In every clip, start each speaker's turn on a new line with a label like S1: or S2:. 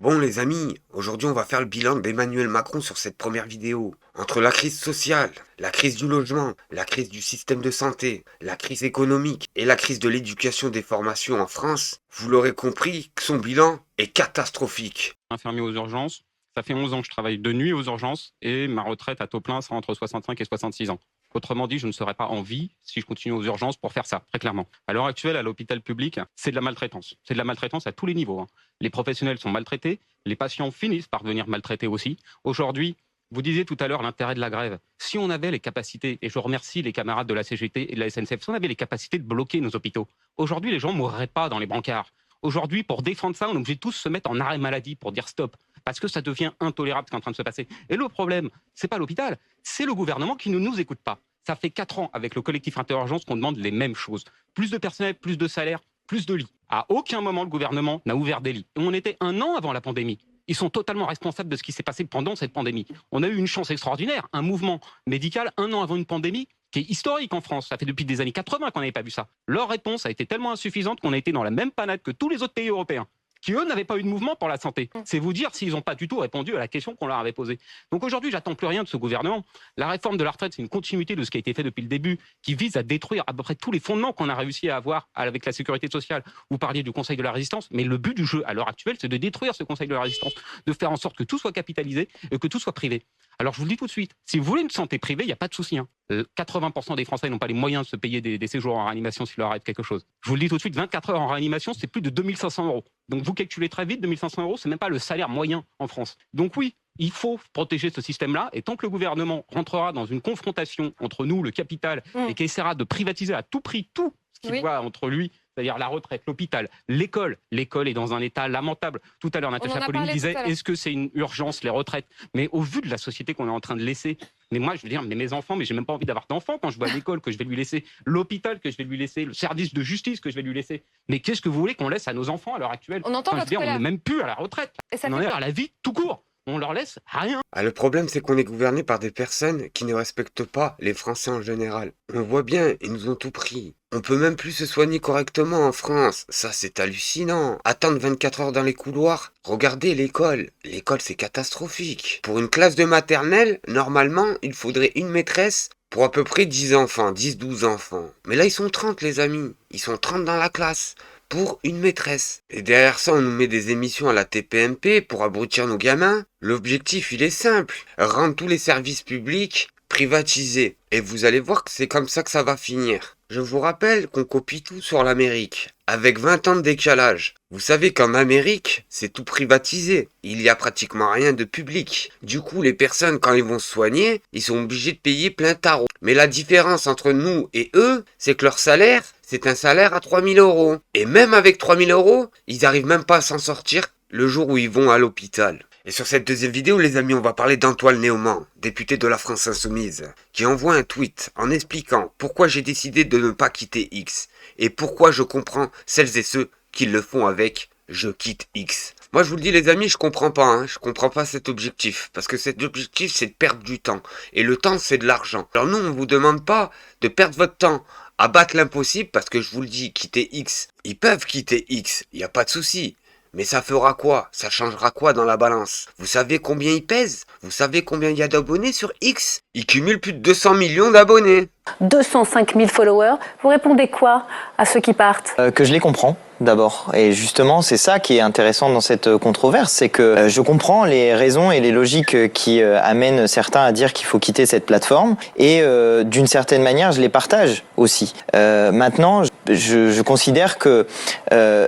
S1: Bon les amis, aujourd'hui on va faire le bilan d'Emmanuel Macron sur cette première vidéo. Entre la crise sociale, la crise du logement, la crise du système de santé, la crise économique et la crise de l'éducation des formations en France, vous l'aurez compris que son bilan est catastrophique.
S2: Infirmier aux urgences, ça fait 11 ans que je travaille de nuit aux urgences et ma retraite à taux plein sera entre 65 et 66 ans. Autrement dit, je ne serai pas en vie si je continue aux urgences pour faire ça, très clairement. À l'heure actuelle, à l'hôpital public, c'est de la maltraitance. C'est de la maltraitance à tous les niveaux. Les professionnels sont maltraités, les patients finissent par devenir maltraités aussi. Aujourd'hui, vous disiez tout à l'heure l'intérêt de la grève. Si on avait les capacités, et je remercie les camarades de la CGT et de la SNCF, si on avait les capacités de bloquer nos hôpitaux, aujourd'hui les gens ne mourraient pas dans les brancards. Aujourd'hui, pour défendre ça, on est obligé de tous se mettre en arrêt maladie pour dire stop. Parce que ça devient intolérable ce qui est en train de se passer. Et le problème, c'est pas l'hôpital, c'est le gouvernement qui ne nous écoute pas. Ça fait 4 ans avec le collectif Interurgence qu'on demande les mêmes choses. Plus de personnel, plus de salaire, plus de lits. À aucun moment, le gouvernement n'a ouvert des lits. Et on était 1 an avant la pandémie. Ils sont totalement responsables de ce qui s'est passé pendant cette pandémie. On a eu une chance extraordinaire, un mouvement médical 1 an avant une pandémie qui est historique en France. Ça fait depuis des années 80 qu'on n'avait pas vu ça. Leur réponse a été tellement insuffisante qu'on a été dans la même panade que tous les autres pays européens, qui eux n'avaient pas eu de mouvement pour la santé. C'est vous dire s'ils n'ont pas du tout répondu à la question qu'on leur avait posée. Donc aujourd'hui, j'attends plus rien de ce gouvernement. La réforme de la retraite, c'est une continuité de ce qui a été fait depuis le début, qui vise à détruire à peu près tous les fondements qu'on a réussi à avoir avec la sécurité sociale. Vous parliez du Conseil de la Résistance, mais le but du jeu à l'heure actuelle, c'est de détruire ce Conseil de la Résistance, de faire en sorte que tout soit capitalisé et que tout soit privé. Alors je vous le dis tout de suite, si vous voulez une santé privée, il n'y a pas de souci. 80% des Français n'ont pas les moyens de se payer des séjours en réanimation s'il leur arrive quelque chose. Je vous le dis tout de suite, 24 heures en réanimation, c'est plus de 2500 €. Donc vous calculez très vite, 2500 €, c'est même pas le salaire moyen en France. Donc oui, il faut protéger ce système-là, et tant que le gouvernement rentrera dans une confrontation entre nous, le capital, et qui essaiera de privatiser à tout prix tout ce qu'il voit entre lui, c'est-à-dire la retraite, l'hôpital, l'école. L'école est dans un état lamentable. Tout à l'heure, Natacha Polony disait, est-ce que c'est une urgence, les retraites? Mais au vu de la société qu'on est en train de laisser, mais moi, je veux dire, mais mes enfants, mais j'ai même pas envie d'avoir d'enfants quand je vois l'école que je vais lui laisser, l'hôpital que je vais lui laisser, le service de justice que je vais lui laisser. Mais qu'est-ce que vous voulez qu'on laisse à nos enfants à l'heure actuelle?
S3: On entend votre colère.
S2: On n'est même plus à la retraite. On en est à la vie tout court. On leur laisse rien.
S1: Le problème, c'est qu'on est gouverné par des personnes qui ne respectent pas les Français en général. On voit bien, ils nous ont tout pris. On peut même plus se soigner correctement en France. Ça, c'est hallucinant. Attendre 24 heures dans les couloirs. Regardez l'école. L'école, c'est catastrophique. Pour une classe de maternelle, normalement, il faudrait une maîtresse pour à peu près 10 enfants, 10-12 enfants. Mais là, ils sont 30, les amis. Ils sont 30 dans la classe. Pour une maîtresse. Et derrière ça, on nous met des émissions à la TPMP pour abrutir nos gamins. L'objectif, il est simple. Rendre tous les services publics privatisés. Et vous allez voir que c'est comme ça que ça va finir. Je vous rappelle qu'on copie tout sur l'Amérique, avec 20 ans de décalage. Vous savez qu'en Amérique, c'est tout privatisé. Il y a pratiquement rien de public. Du coup, les personnes, quand ils vont se soigner, ils sont obligés de payer plein tarot. Mais la différence entre nous et eux, c'est que leur salaire, c'est un salaire à 3000 €. Et même avec 3000 €, ils n'arrivent même pas à s'en sortir le jour où ils vont à l'hôpital. Et sur cette deuxième vidéo, les amis, on va parler d'Antoine Léaumont, député de la France Insoumise, qui envoie un tweet en expliquant pourquoi j'ai décidé de ne pas quitter X, et pourquoi je comprends celles et ceux qui le font avec « je quitte X ». Moi, je vous le dis, les amis, je comprends pas, je comprends pas cet objectif, parce que cet objectif, c'est de perdre du temps, et le temps, c'est de l'argent. Alors nous, on vous demande pas de perdre votre temps à battre l'impossible, parce que je vous le dis, quitter X, ils peuvent quitter X, il n'y a pas de souci. Mais ça fera quoi? Ça changera quoi dans la balance? Vous savez combien il pèse? Vous savez combien il y a d'abonnés sur X? Il cumule plus de 200 millions d'abonnés.
S4: 205 000 followers. Vous répondez quoi à ceux qui partent?
S5: Que je les comprends, d'abord. Et justement, c'est ça qui est intéressant dans cette controverse, c'est que je comprends les raisons et les logiques qui amènent certains à dire qu'il faut quitter cette plateforme. Et d'une certaine manière, je les partage aussi. Maintenant, je considère que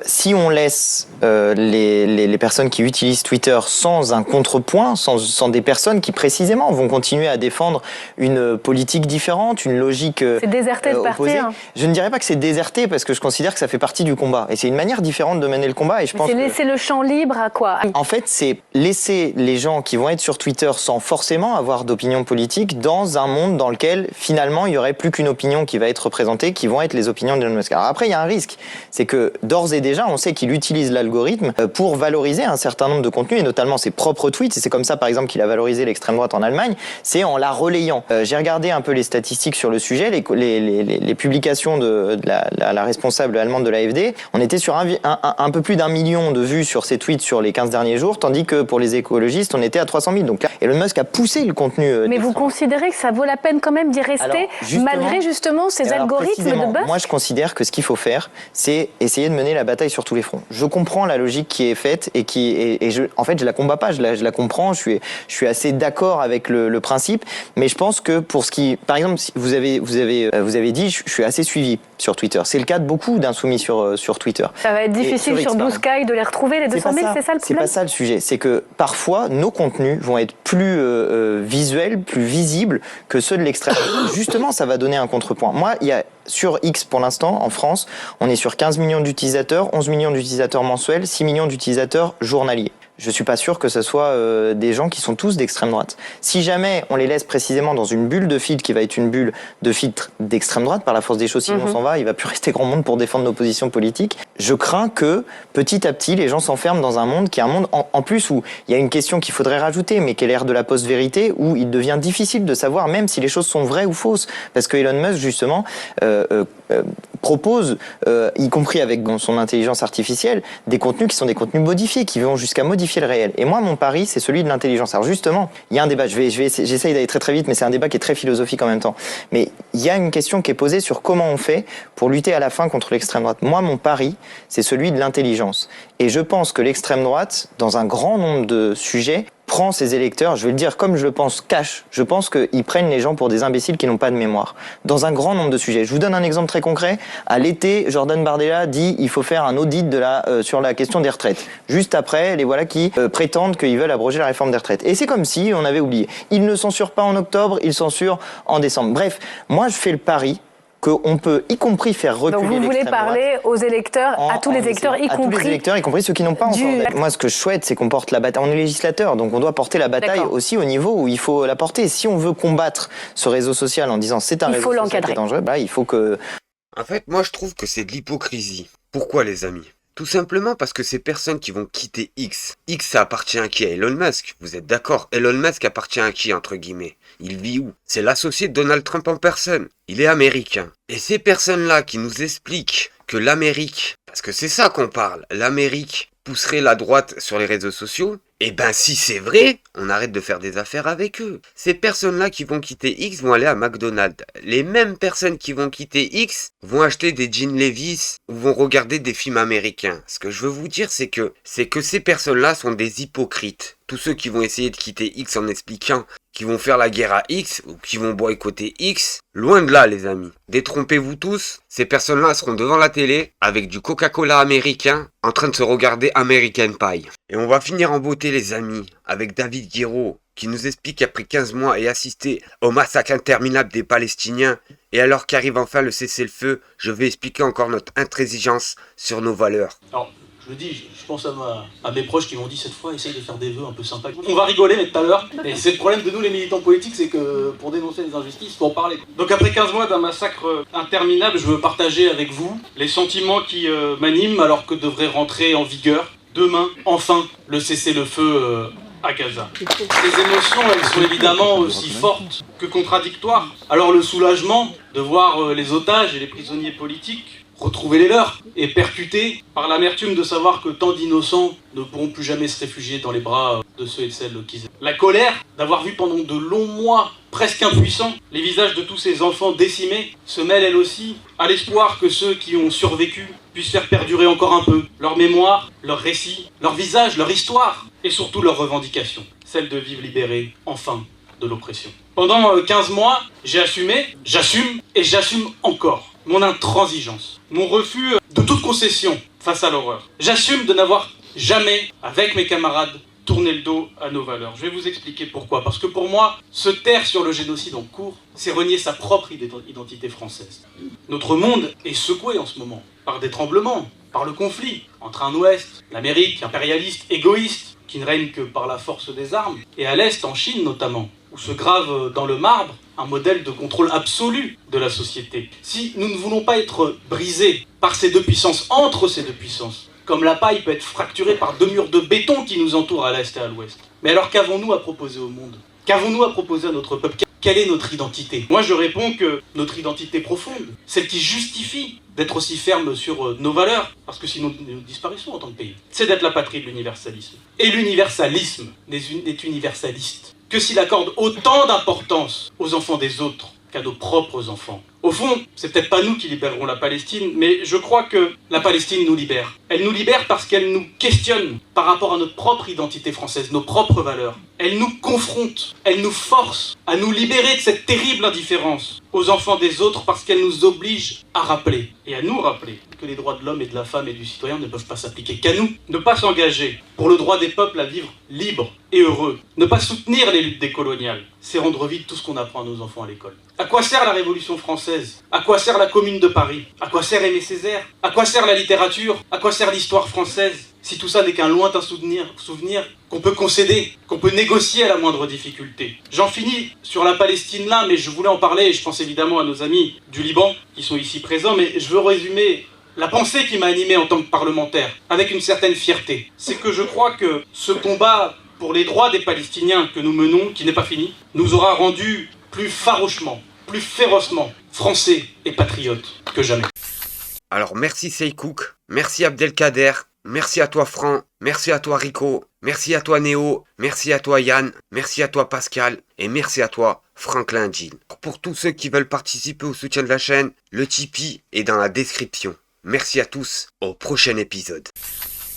S5: si on laisse les personnes qui utilisent Twitter sans un contrepoint, sans des personnes qui précisément vont continuer à défendre une politique différente, une logique
S4: c'est déserté de
S5: opposée.
S4: partir.
S5: Je ne dirais pas que c'est déserté parce que je considère que ça fait partie du combat. Et c'est une manière différente de mener le combat. Et je pense
S4: c'est laisser le champ libre à quoi?
S5: En fait, c'est laisser les gens qui vont être sur Twitter sans forcément avoir d'opinion politique dans un monde dans lequel finalement il n'y aurait plus qu'une opinion qui va être représentée, qui vont être les opinions d'Elon Musk. Alors après, il y a un risque. C'est que d'ores et déjà, on sait qu'il utilise l'algorithme pour valoriser un certain nombre de contenus et notamment ses propres tweets. Et c'est comme ça, par exemple, qu'il a valorisé l'extrême droite en Allemagne. C'est en la relayant. J'ai regardé un peu les statistiques sur le sujet, les publications de la responsable allemande de l'AfD. On était sur un peu plus d'1 million de vues sur ses tweets sur les 15 derniers jours, tandis que pour les écologistes, on était à 300 000. Donc là, Elon Musk a poussé le contenu.
S4: Mais vous considérez que ça vaut la peine quand même d'y rester, malgré justement ces algorithmes de buzz?
S5: Moi, je considère que ce qu'il faut faire, c'est essayer de mener la bataille sur tous les fronts. Je comprends la logique qui est faite en fait, je la combats pas, je la comprends, je suis assez d'accord avec le principe, mais je pense que pour ce qui, par exemple, vous avez dit, je suis assez suivi sur Twitter. C'est le cas de beaucoup d'insoumis sur Twitter.
S4: Ça va être difficile sur Blue Sky de les retrouver, les 200 000, c'est ça le problème?
S5: C'est pas ça le sujet. C'est que parfois, nos contenus vont être plus visuels, plus visibles que ceux de l'extrême. Justement, ça va donner un contrepoint. Moi, sur X, pour l'instant, en France, on est sur 15 millions d'utilisateurs, 11 millions d'utilisateurs mensuels, 6 millions d'utilisateurs journaliers. Je suis pas sûr que ce soit des gens qui sont tous d'extrême droite. Si jamais on les laisse précisément dans une bulle de filtre qui va être une bulle de filtre d'extrême droite, par la force des choses, sinon on s'en va, il va plus rester grand monde pour défendre nos positions politiques. Je crains que petit à petit, les gens s'enferment dans un monde qui est un monde en plus où il y a une question qu'il faudrait rajouter, mais qui est l'ère de la post-vérité, où il devient difficile de savoir même si les choses sont vraies ou fausses. Parce que Elon Musk, justement, propose, y compris avec son intelligence artificielle, des contenus qui sont des contenus modifiés, qui vont jusqu'à modifier le réel. Et moi, mon pari, c'est celui de l'intelligence. Alors justement, il y a un débat, j'essaye d'aller très très vite, mais c'est un débat qui est très philosophique en même temps. Mais il y a une question qui est posée sur comment on fait pour lutter à la fin contre l'extrême droite. Moi, mon pari, c'est celui de l'intelligence. Et je pense que l'extrême droite, dans un grand nombre de sujets, prend ses électeurs, je vais le dire comme je le pense, cash. Je pense qu'ils prennent les gens pour des imbéciles qui n'ont pas de mémoire. Dans un grand nombre de sujets. Je vous donne un exemple très concret. À l'été, Jordan Bardella dit il faut faire un audit sur la question des retraites. Juste après, les voilà qui prétendent qu'ils veulent abroger la réforme des retraites. Et c'est comme si on avait oublié. Ils ne censurent pas en octobre, ils censurent en décembre. Bref, moi je fais le pari qu'on peut, y compris, faire reculer l'extrême droite.
S4: Donc vous voulez parler aux électeurs, à tous les électeurs, y compris...
S5: À tous les électeurs, y compris ceux qui n'ont pas encore... Moi, ce que je souhaite, c'est qu'on porte la bataille. On est législateur, donc on doit porter la bataille aussi au niveau où il faut la porter. Si on veut combattre ce réseau social en disant c'est un réseau social qui est dangereux, il faut que...
S1: En fait, moi, je trouve que c'est de l'hypocrisie. Pourquoi, les amis ? Tout simplement parce que ces personnes qui vont quitter X, ça appartient à qui? À Elon Musk, vous êtes d'accord? Elon Musk appartient à qui, entre guillemets? Il vit où? C'est l'associé de Donald Trump en personne. Il est américain. Et ces personnes-là qui nous expliquent que l'Amérique, parce que c'est ça qu'on parle, l'Amérique pousserait la droite sur les réseaux sociaux, eh ben si c'est vrai, on arrête de faire des affaires avec eux. Ces personnes-là qui vont quitter X vont aller à McDonald's. Les mêmes personnes qui vont quitter X vont acheter des jeans Levi's ou vont regarder des films américains. Ce que je veux vous dire, c'est que ces personnes-là sont des hypocrites. Tous ceux qui vont essayer de quitter X en expliquant qu'ils vont faire la guerre à X ou qui vont boycotter X, loin de là, les amis. Détrompez-vous tous, ces personnes-là seront devant la télé avec du Coca-Cola américain en train de se regarder American Pie. Et on va finir en beauté, les amis, avec David Guiraud qui nous explique qu'après 15 mois et assisté au massacre interminable des Palestiniens, et alors qu'arrive enfin le cessez-le-feu, je vais expliquer encore notre intransigeance sur nos valeurs.
S3: Alors, je le dis, je pense à mes proches qui m'ont dit cette fois, essaye de faire des vœux un peu sympas. On va rigoler, mais tout à l'heure, et c'est le problème de nous les militants politiques, c'est que pour dénoncer les injustices, il faut en parler. Donc après 15 mois d'un massacre interminable, je veux partager avec vous les sentiments qui m'animent alors que devrait rentrer en vigueur demain, enfin, le cessez-le-feu à Gaza. Ces émotions, elles sont évidemment aussi fortes que contradictoires. Alors le soulagement de voir les otages et les prisonniers politiques retrouver les leurs et percutés par l'amertume de savoir que tant d'innocents ne pourront plus jamais se réfugier dans les bras de ceux et de celles qu'ils aiment. La colère d'avoir vu pendant de longs mois, presque impuissants, les visages de tous ces enfants décimés se mêle elle aussi à l'espoir que ceux qui ont survécu puissent faire perdurer encore un peu leur mémoire, leur récit, leur visage, leur histoire et surtout leur revendication, celle de vivre libérés, enfin, de l'oppression. Pendant 15 mois, j'ai assumé, j'assume et j'assume encore mon intransigeance, mon refus de toute concession face à l'horreur. J'assume de n'avoir jamais, avec mes camarades, tourné le dos à nos valeurs. Je vais vous expliquer pourquoi. Parce que pour moi, se taire sur le génocide en cours, c'est renier sa propre identité française. Notre monde est secoué en ce moment par des tremblements, par le conflit entre un Ouest, l'Amérique impérialiste, égoïste, qui ne règne que par la force des armes, et à l'Est, en Chine notamment, où se grave dans le marbre un modèle de contrôle absolu de la société. Si nous ne voulons pas être brisés par ces deux puissances, entre ces deux puissances, comme la paille peut être fracturée par deux murs de béton qui nous entourent à l'Est et à l'Ouest, mais alors qu'avons-nous à proposer au monde? Qu'avons-nous à proposer à notre peuple? quelle est notre identité? Moi je réponds que notre identité profonde, celle qui justifie d'être aussi ferme sur nos valeurs, parce que sinon nous disparaissons en tant que pays, c'est d'être la patrie de l'universalisme. Et l'universalisme n'est universaliste que s'il accorde autant d'importance aux enfants des autres qu'à nos propres enfants. Au fond, c'est peut-être pas nous qui libérerons la Palestine, mais je crois que la Palestine nous libère. Elle nous libère parce qu'elle nous questionne par rapport à notre propre identité française, nos propres valeurs. Elle nous confronte, elle nous force à nous libérer de cette terrible indifférence aux enfants des autres parce qu'elle nous oblige à rappeler, et à nous rappeler, que les droits de l'homme et de la femme et du citoyen ne peuvent pas s'appliquer qu'à nous. Ne pas s'engager pour le droit des peuples à vivre libres et heureux. Ne pas soutenir les luttes décoloniales, c'est rendre vide tout ce qu'on apprend à nos enfants à l'école. À quoi sert la Révolution française? À quoi sert la Commune de Paris? À quoi sert Aimé Césaire? À quoi sert la littérature? À quoi sert l'histoire française? Si tout ça n'est qu'un lointain souvenir qu'on peut concéder, qu'on peut négocier à la moindre difficulté. J'en finis sur la Palestine là, mais je voulais en parler, et je pense évidemment à nos amis du Liban, qui sont ici présents, mais je veux résumer la pensée qui m'a animé en tant que parlementaire, avec une certaine fierté. C'est que je crois que ce combat pour les droits des Palestiniens que nous menons, qui n'est pas fini, nous aura rendus plus farouchement, plus férocement français et patriotes que jamais.
S1: Alors merci Seikouk, merci Abdelkader, merci à toi Franck, merci à toi Rico, merci à toi Néo, merci à toi Yann, merci à toi Pascal et merci à toi Franklin Jean. Pour tous ceux qui veulent participer au soutien de la chaîne, le Tipeee est dans la description. Merci à tous, au prochain épisode.